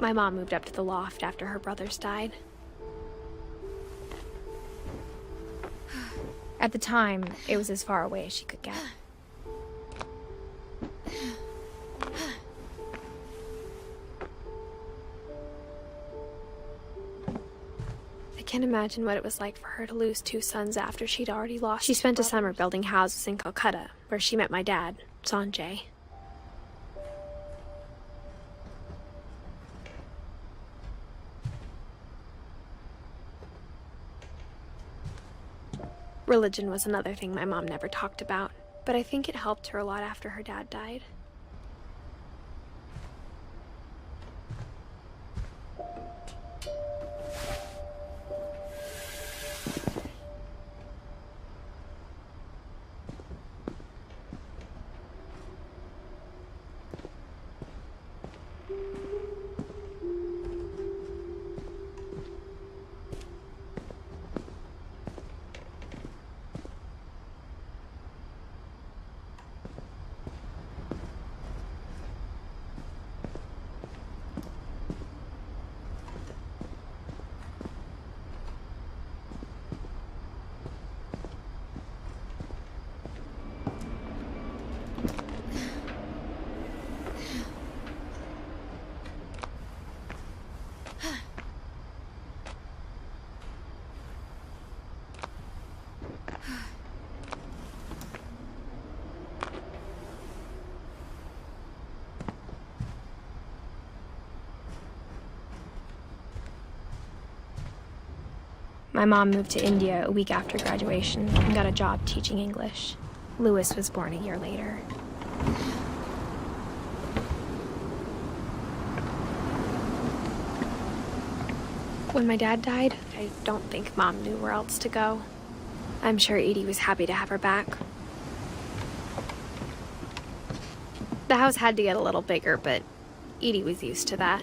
My mom moved up to the loft after her brothers died. At the time, it was as far away as she could get. I can't imagine what it was like for her to lose 2 sons after she'd already lost. She spent a summer building houses in Calcutta, where she met my dad, Sanjay. Religion was another thing my mom never talked about, but I think it helped her a lot after her dad died. My mom moved to India a week after graduation and got a job teaching English. Louis was born a year later. When my dad died, I don't think Mom knew where else to go. I'm sure Edie was happy to have her back. The house had to get a little bigger, but Edie was used to that.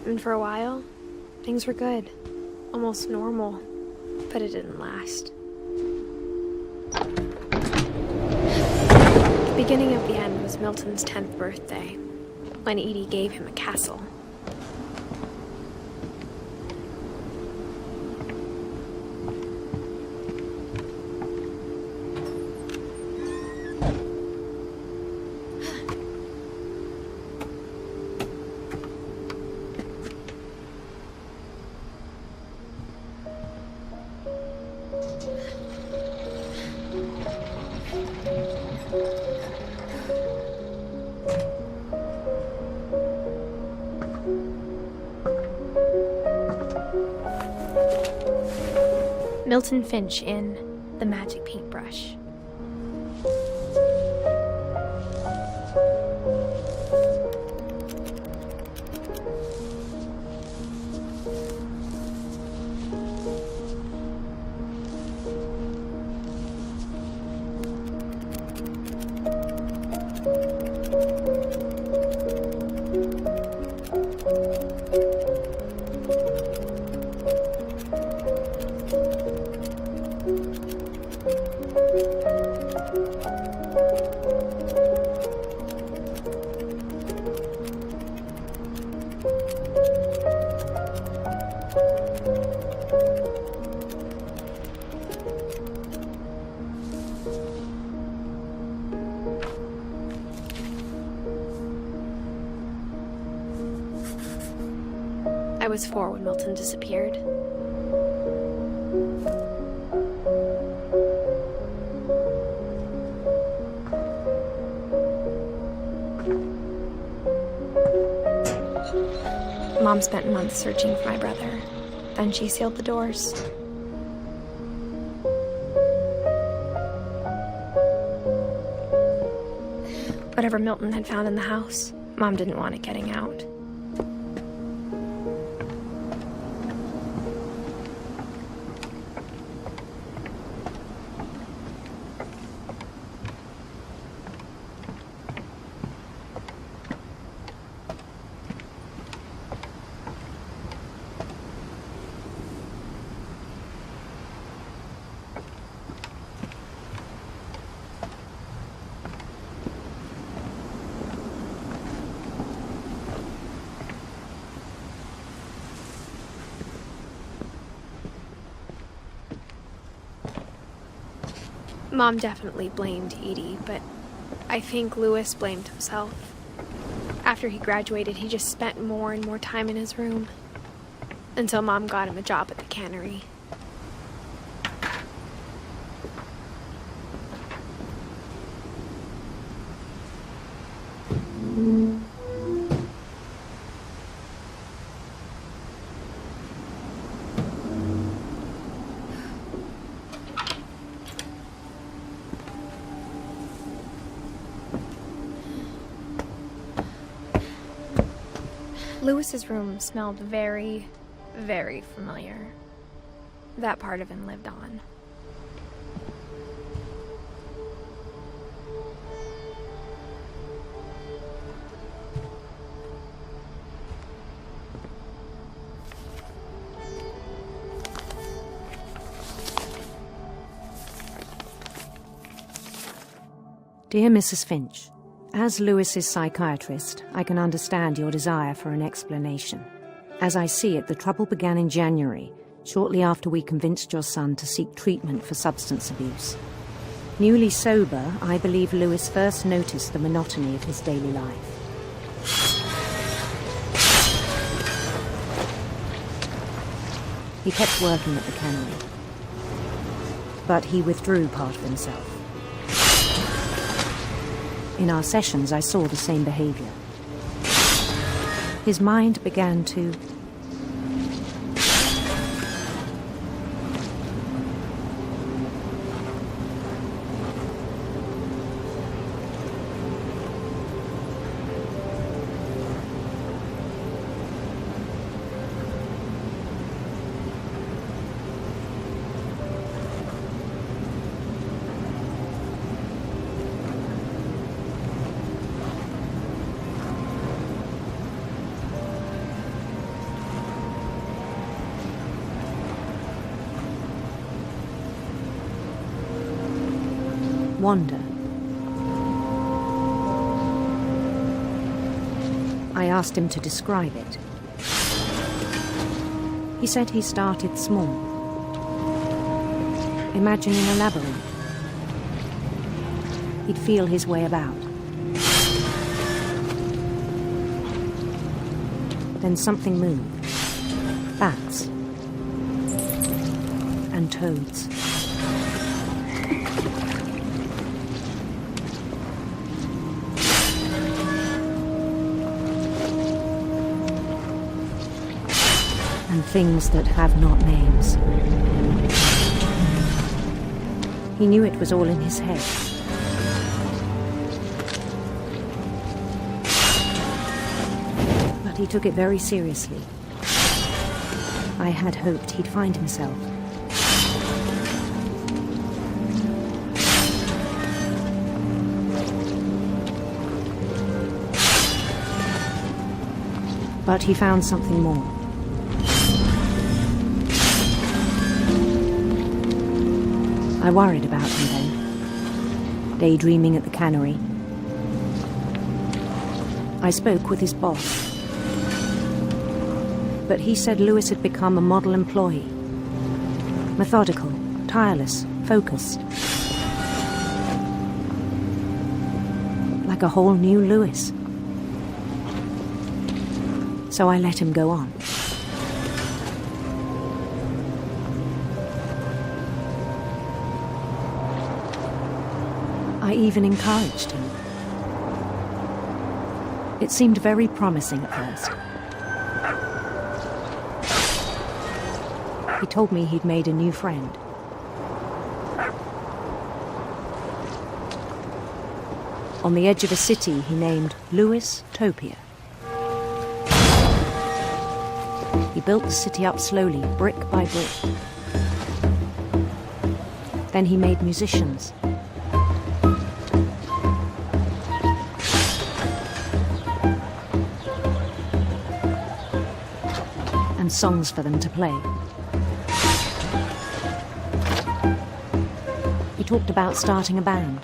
And for a while, things were good. Almost normal. But it didn't last. The beginning of the end was Milton's 10th birthday, when Edie gave him a castle. Milton Finch in The Magic Paintbrush. I was 4 when Milton disappeared. Mom spent months searching for my brother. Then she sealed the doors. Whatever Milton had found in the house, Mom didn't want it getting out. Mom definitely blamed Edie, but I think Louis blamed himself. After he graduated, he just spent more and more time in his room. Until Mom got him a job at the cannery. Louis's room smelled very, very familiar. That part of him lived on. Dear Mrs. Finch, as Louis's psychiatrist, I can understand your desire for an explanation. As I see it, the trouble began in January, shortly after we convinced your son to seek treatment for substance abuse. Newly sober, I believe Louis first noticed the monotony of his daily life. He kept working at the cannery, but he withdrew part of himself. In our sessions, I saw the same behavior. His mind began to wander. I asked him to describe it. He said he started small, imagining a labyrinth. He'd feel his way about. Then something moved. Bats. And toads. And things that have not names. He knew it was all in his head. But he took it very seriously. I had hoped he'd find himself. But he found something more. I worried about him then, daydreaming at the cannery. I spoke with his boss, but he said Louis had become a model employee. Methodical, tireless, focused. Like a whole new Louis. So I let him go on. I even encouraged him. It seemed very promising at first. He told me he'd made a new friend. On the edge of a city he named Louis Topia. He built the city up slowly, brick by brick. Then he made musicians. And songs for them to play. He talked about starting a band.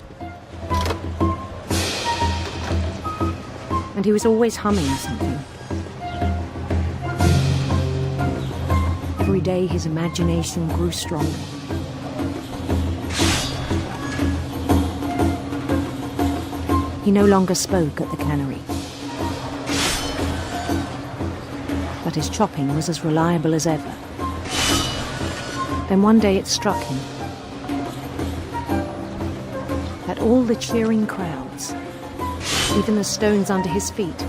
And he was always humming something. Every day his imagination grew stronger. He no longer spoke at the cannery. But his chopping was as reliable as ever. Then one day it struck him that all the cheering crowds, even the stones under his feet,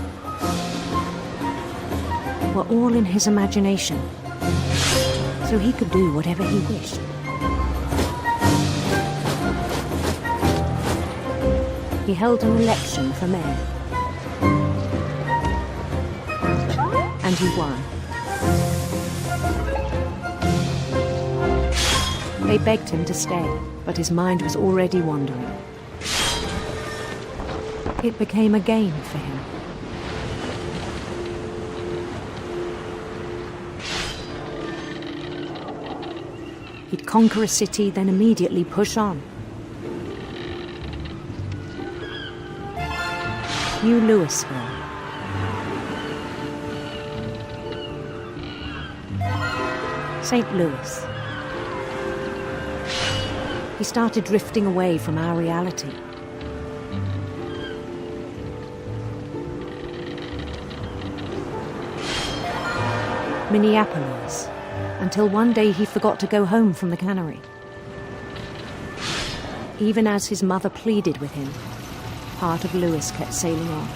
were all in his imagination, so he could do whatever he wished. He held an election for mayor, and he won. They begged him to stay, but his mind was already wandering. It became a game for him. He'd conquer a city, then immediately push on. New Louisville. St. Louis. He started drifting away from our reality. Minneapolis, until one day he forgot to go home from the cannery. Even as his mother pleaded with him, part of Louis kept sailing on.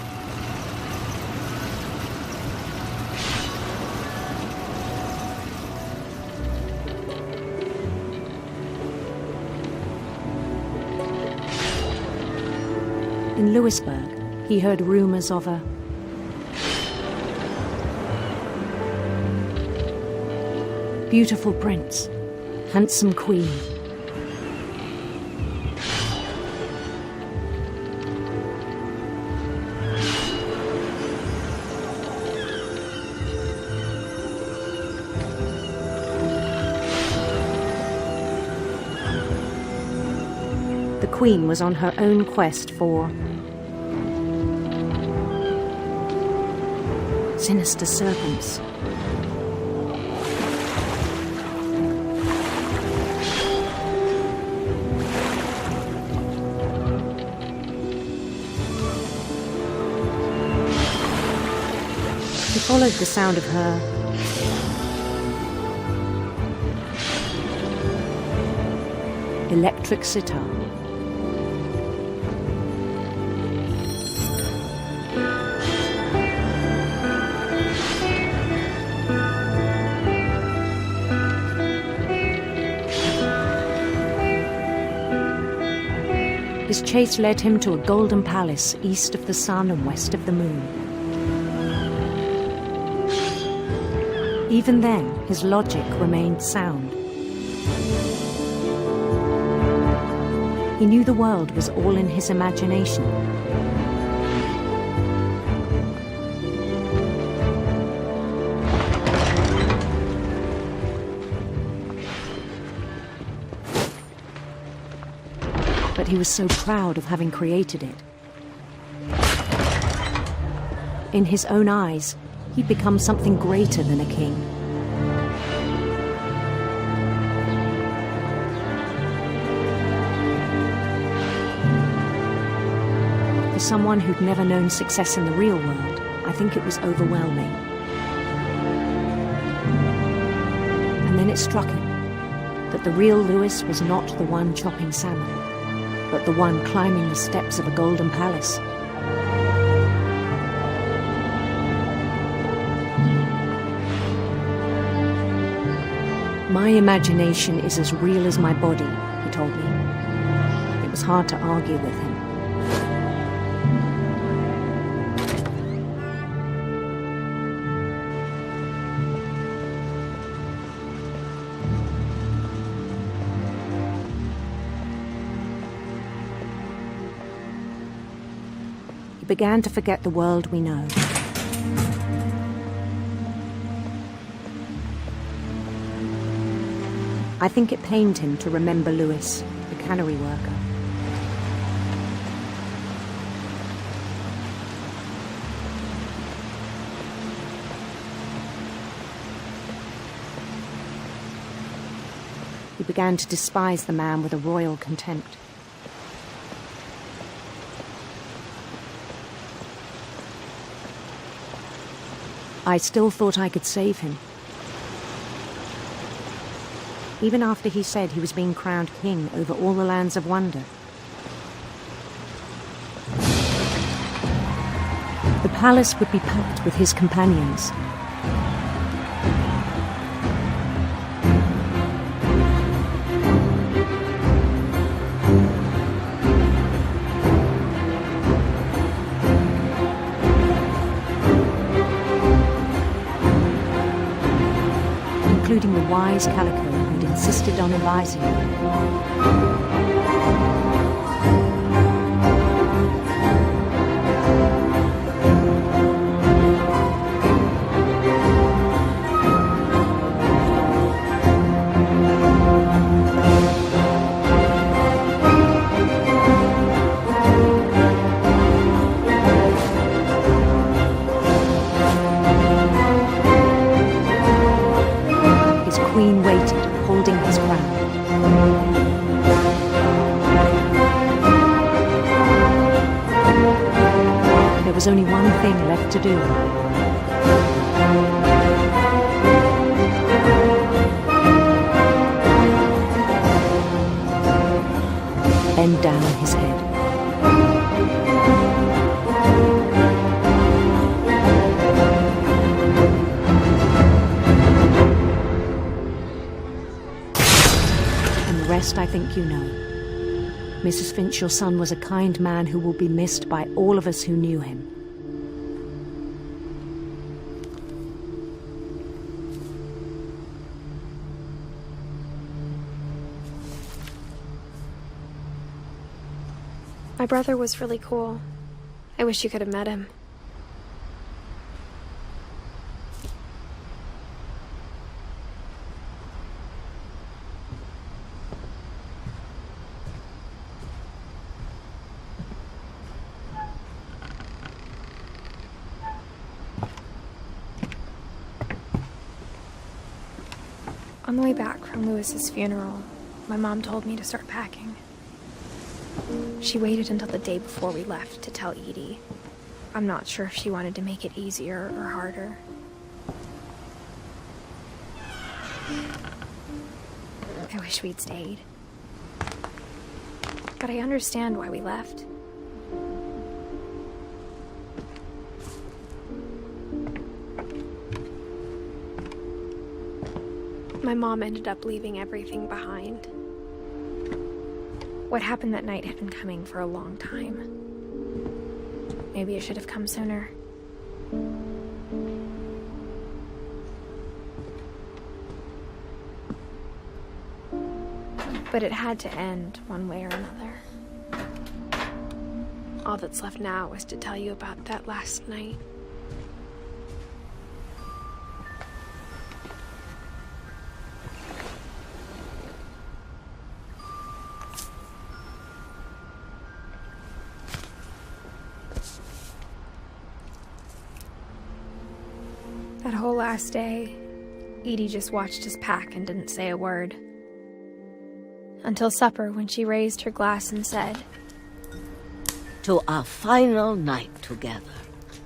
In Louisburg, he heard rumors of a beautiful prince, handsome queen. The queen was on her own quest for sinister serpents. He followed the sound of her electric sitar. His chase led him to a golden palace east of the sun and west of the moon. Even then, his logic remained sound. He knew the world was all in his imagination. But he was so proud of having created it. In his own eyes, he'd become something greater than a king. For someone who'd never known success in the real world, I think it was overwhelming. And then it struck him that the real Louis was not the one chopping salmon, but the one climbing the steps of a golden palace. My imagination is as real as my body, he told me. It was hard to argue with him. He began to forget the world we know. I think it pained him to remember Louis, the cannery worker. He began to despise the man with a royal contempt. I still thought I could save him. Even after he said he was being crowned king over all the lands of wonder. The palace would be packed with his companions. Including the wise Calico who'd insisted on advising me. Queen waited, holding his crown. There was only one thing left to do. Bend down his head. The rest I think you know. Mrs. Finch, your son was a kind man who will be missed by all of us who knew him. My brother was really cool. I wish you could have met him. On the way back from Lewis's funeral, my mom told me to start packing. She waited until the day before we left to tell Edie. I'm not sure if she wanted to make it easier or harder. I wish we'd stayed. But I understand why we left. My mom ended up leaving everything behind. What happened that night had been coming for a long time. Maybe it should have come sooner. But it had to end one way or another. All that's left now is to tell you about that last night. That whole last day, Edie just watched us pack and didn't say a word. Until supper, when she raised her glass and said, "To our final night together,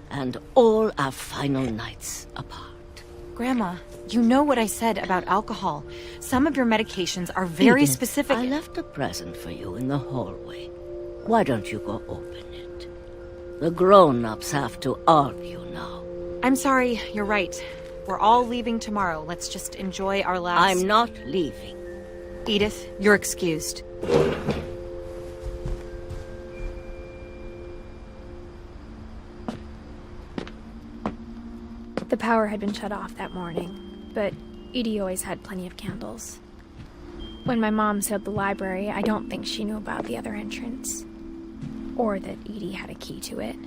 and all our final nights apart." Grandma, you know what I said about alcohol. Some of your medications are very Edith, specific. I left a present for you in the hallway. Why don't you go open it? The grown-ups have to argue now. I'm sorry, you're right. We're all leaving tomorrow. Let's just enjoy our last... I'm not leaving. Edith, you're excused. The power had been shut off that morning, but Edie always had plenty of candles. When my mom sealed the library, I don't think she knew about the other entrance, or that Edie had a key to it.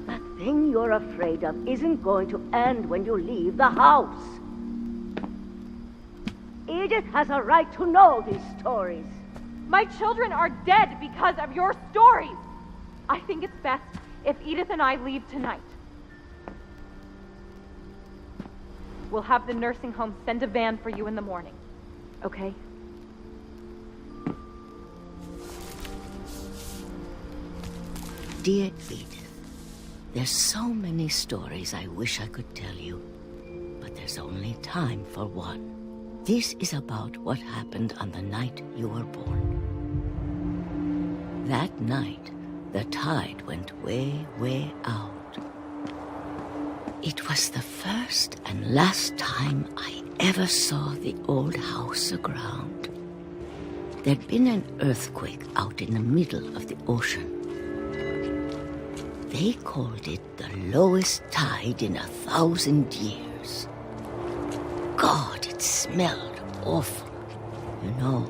That thing you're afraid of isn't going to end when you leave the house. Edith has a right to know these stories. My children are dead because of your stories. I think it's best if Edith and I leave tonight. We'll have the nursing home send a van for you in the morning. Okay? Dear Edith, there's so many stories I wish I could tell you, but there's only time for one. This is about what happened on the night you were born. That night, the tide went way, way out. It was the first and last time I ever saw the old house aground. There'd been an earthquake out in the middle of the ocean. They called it the lowest tide in 1,000 years. God, it smelled awful. You know,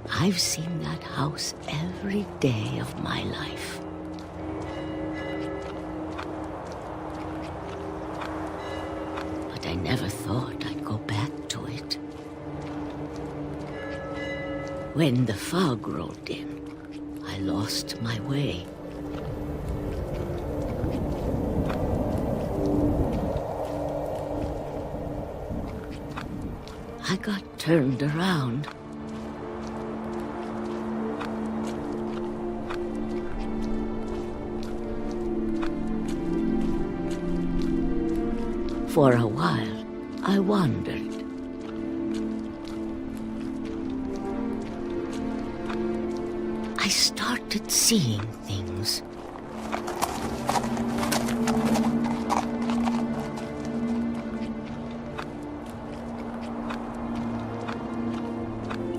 I've seen that house every day of my life. But I never thought I'd go back to it. When the fog rolled in, I lost my way. I got turned around. For a while, I wandered. I started seeing things.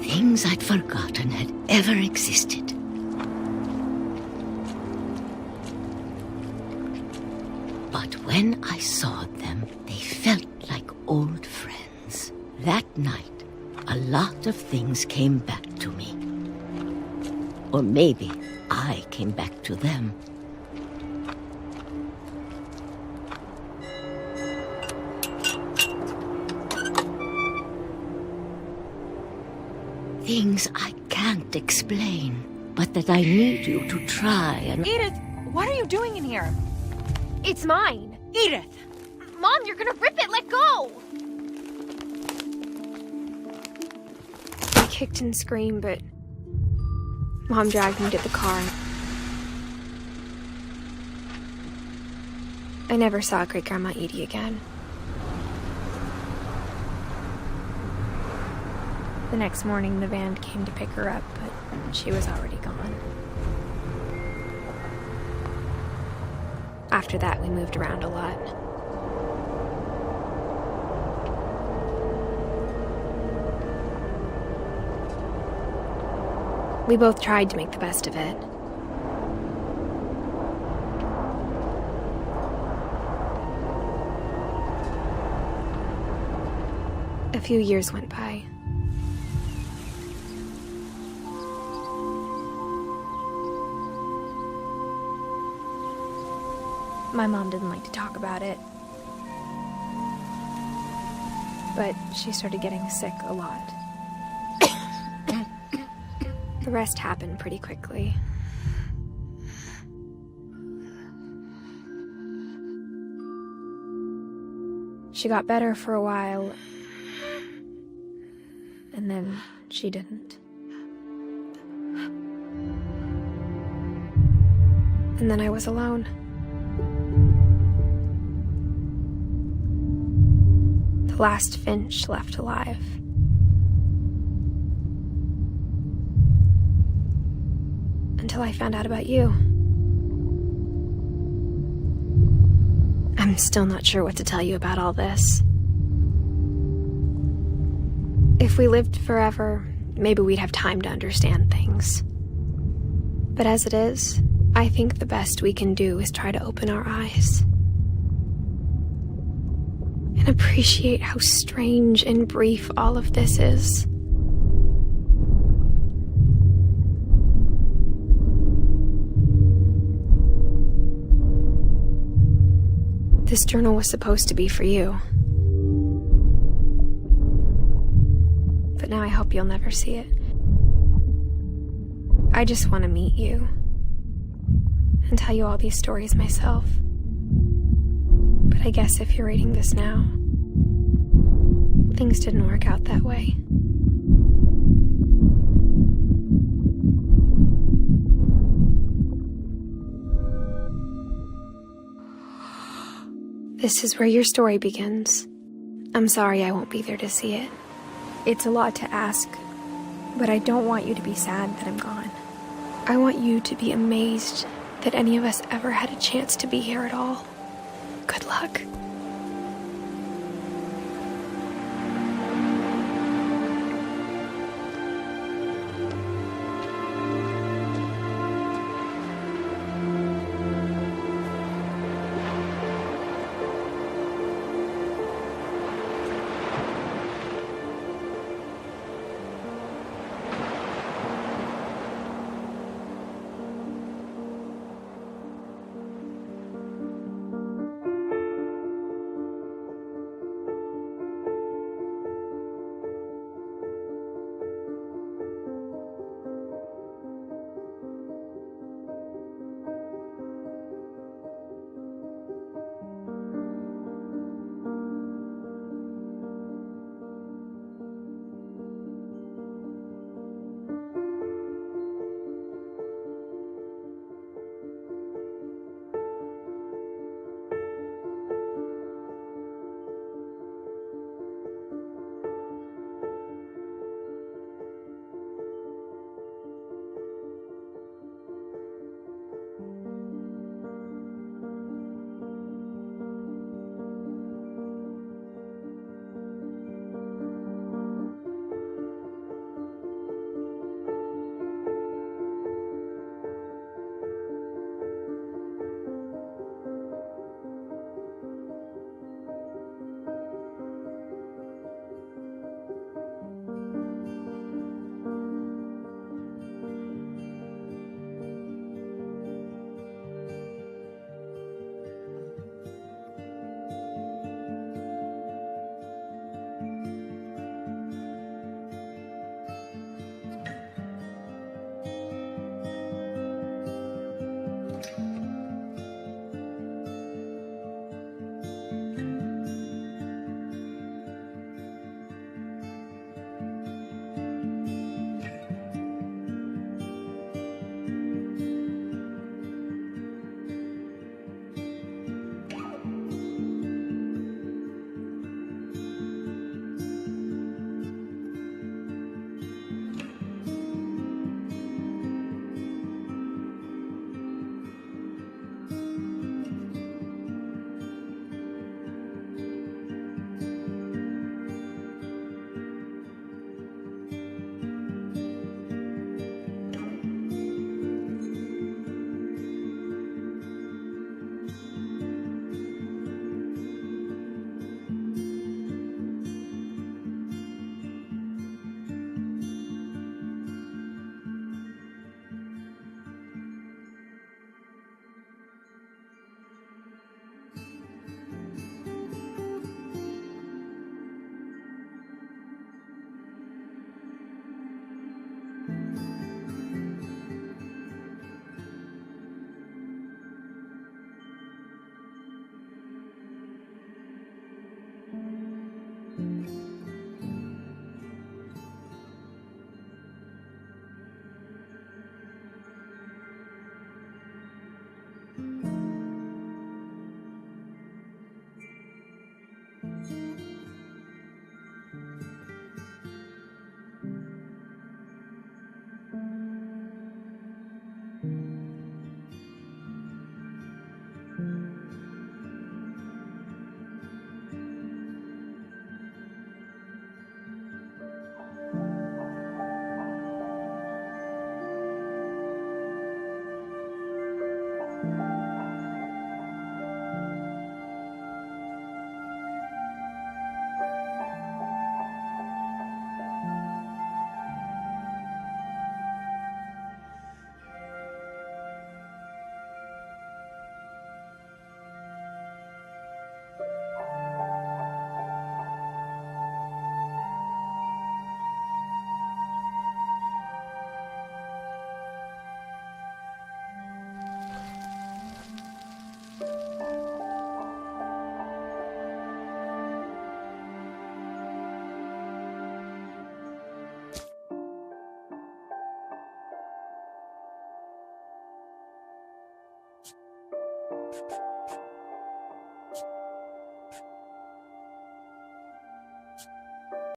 Things I'd forgotten had ever existed. But when I saw them, they felt like old friends. That night, a lot of things came back to me. Or maybe I came back to them. Things I can't explain, but that I need you to try and... Edith, what are you doing in here? It's mine. Edith! Mom, you're gonna rip it. Let go! I kicked and screamed, but Mom dragged me to the car. I never saw Great-Grandma Edie again. The next morning, the van came to pick her up, but she was already gone. After that, we moved around a lot. We both tried to make the best of it. A few years went by. My mom didn't like to talk about it, but she started getting sick a lot. The rest happened pretty quickly. She got better for a while, and then she didn't. And then I was alone. The last Finch left alive. Until I found out about you. I'm still not sure what to tell you about all this. If we lived forever, maybe we'd have time to understand things. But as it is, I think the best we can do is try to open our eyes. And appreciate how strange and brief all of this is. This journal was supposed to be for you. But now I hope you'll never see it. I just want to meet you and tell you all these stories myself. But I guess if you're reading this now, things didn't work out that way. This is where your story begins. I'm sorry I won't be there to see it. It's a lot to ask, but I don't want you to be sad that I'm gone. I want you to be amazed that any of us ever had a chance to be here at all. Good luck.